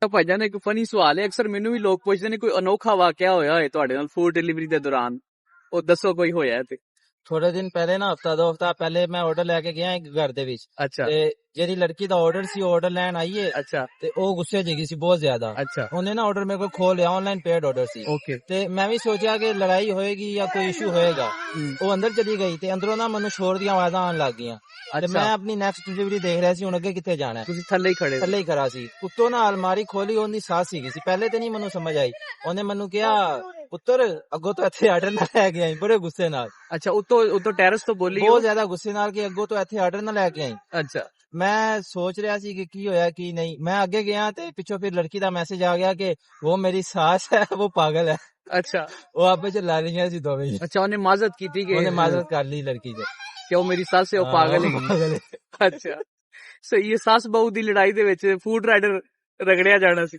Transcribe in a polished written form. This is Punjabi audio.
ਭਾਈਜਾਨ ਇੱਕ ਫਨੀ ਸਵਾਲ ਹੈ, ਅਕਸਰ ਮੈਨੂੰ ਵੀ ਲੋਕ ਪੁੱਛਦੇ ਨੇ ਕੋਈ ਅਨੋਖਾ ਵਾਕਿਆ ਹੋਇਆ ਹੋਏ ਤੁਹਾਡੇ ਨਾਲ ਫੂਡ ਡਿਲੀਵਰੀ ਦੇ ਦੌਰਾਨ, ਉਹ ਦੱਸੋ ਕੋਈ ਹੋਇਆ ਹੈ ਤੇ। ਥੋੜੇ ਦਿਨ ਪਹਿਲੇ ਨਾ, ਹਫਤਾ 2 ਹਫ਼ਤਾ ਪਹਿਲੇ ਮੈਂ ਆਰਡਰ ਲੈ ਕੇ ਗਿਆ ਇੱਕ ਘਰ ਦੇ ਵਿੱਚ, ਅੱਛਾ ਤੇ ਜਿਹੜੀ ਲੜਕੀ ਦਾ ਆਰਡਰ ਸੀ ਆਰਡਰ ਲੈਣ ਆਈਏ ਅੱਛਾ ਤੇ ਉਹ ਗੁੱਸੇ 'ਚ ਗਈ ਸੀ ਬਹੁਤ ਜ਼ਿਆਦਾ। ਅੱਛਾ ਉਹਨੇ ਨਾ ਆਰਡਰ ਮੇਰੇ ਕੋਲ ਖੋਲ ਲਿਆ, ਆਨਲਾਈਨ ਪੇਡ ਆਰਡਰ ਸੀ, ਓਕੇ ਤੇ ਮੈਂ ਵੀ ਸੋਚਿਆ ਕਿ ਲੜਾਈ ਹੋਏਗੀ ਜਾਂ ਕੋਈ ਇਸ਼ੂ ਹੋਏਗਾ। ਉਹ ਅੰਦਰ ਚਲੀ ਗਈ ਤੇ ਅੰਦਰੋਂ ਨਾ ਮੈਨੂੰ ਸ਼ੋਰ ਦੀਆਂ ਆਵਾਜ਼ਾਂ ਆਉਣ ਲੱਗ ਗਈਆਂ, ਤੇ ਮੈਂ ਆਪਣੀ ਨੈਕਸਟ ਡਿਲੀਵਰੀ ਦੇਖ ਰਿਹਾ ਸੀ ਹੁਣ ਅੱਗੇ ਕਿੱਥੇ ਜਾਣਾ ਹੈ। ਤੁਸੀਂ ਥੱਲੇ ਹੀ ਖੜੇ ਥੱਲੇ ਹੀ ਖੜਾ ਸੀ। ਉੱਤੋਂ ਨਾ ਅਲਮਾਰੀ ਖੋਲੀ, ਉਹਦੀ ਸਾਸ ਸੀਗੀ ਸੀ। ਪਹਿਲੇ ਤੇ ਨਹੀਂ ਮੈਨੂੰ ਸਮਝ ਆਈ। ਉਹਨੇ ਮੈਨੂੰ ਕਿਹਾ ਪੁੱਤਰ ਅੱਗੋਂ ਤੋਂ ਇੱਥੇ ਆਰਡਰ ਨਾ ਲੈ ਕੇ ਆਈ, ਬੜੇ ਗੁੱਸੇ ਨਾਲ। ਅੱਛਾ ਉੱਤੋਂ ਟੈਰਸ ਤੋਂ ਬੋਲੀ ਬਹੁਤ ਜ਼ਿਆਦਾ ਗੁੱਸੇ ਨਾਲ ਕਿ ਅੱਗੋਂ ਤੋਂ ਇੱਥੇ ਆਰਡਰ ਨਾ ਲੈ ਕੇ ਆਈ। ਅੱਛਾ ਮੈਂ ਸੋਚ ਰਿਹਾ ਸੀ ਕਿ ਕੀ ਹੋਇਆ ਕੀ ਨਹੀਂ। ਮੈਂ ਅੱਗੇ ਗਿਆ ਤੇ ਪਿੱਛੋਂ ਫਿਰ ਲੜਕੀ ਦਾ ਮੈਸੇਜ ਆ ਗਿਆ ਕਿ ਉਹ ਮੇਰੀ ਸਾਸ ਹੈ, ਉਹ ਪਾਗਲ ਹੈ। ਅੱਛਾ ਉਹ ਆਪੇ ਚ ਲੜ ਰਹੀਆਂ ਸੀ ਦੋਵੇਂ ਹੀ। ਅੱਛਾ ਉਹਨੇ ਮਾਜ਼ਰਤ ਕੀਤੀ ਕਿ ਉਹਨੇ ਮਾਜ਼ਰਤ ਕਰ ਲਈ ਲੜਕੀ ਤੇ ਕਿ ਉਹ ਮੇਰੀ ਸੱਸ ਹੈ, ਉਹ ਪਾਗਲ ਹੈ। ਅੱਛਾ ਸਹੀ ਹੈ, ਸੱਸ ਬਹੂ ਦੀ ਲੜਾਈ ਦੇ ਵਿੱਚ ਫੂਡ ਰਾਈਡਰ ਰਗੜਿਆ ਜਾਣਾ ਸੀ।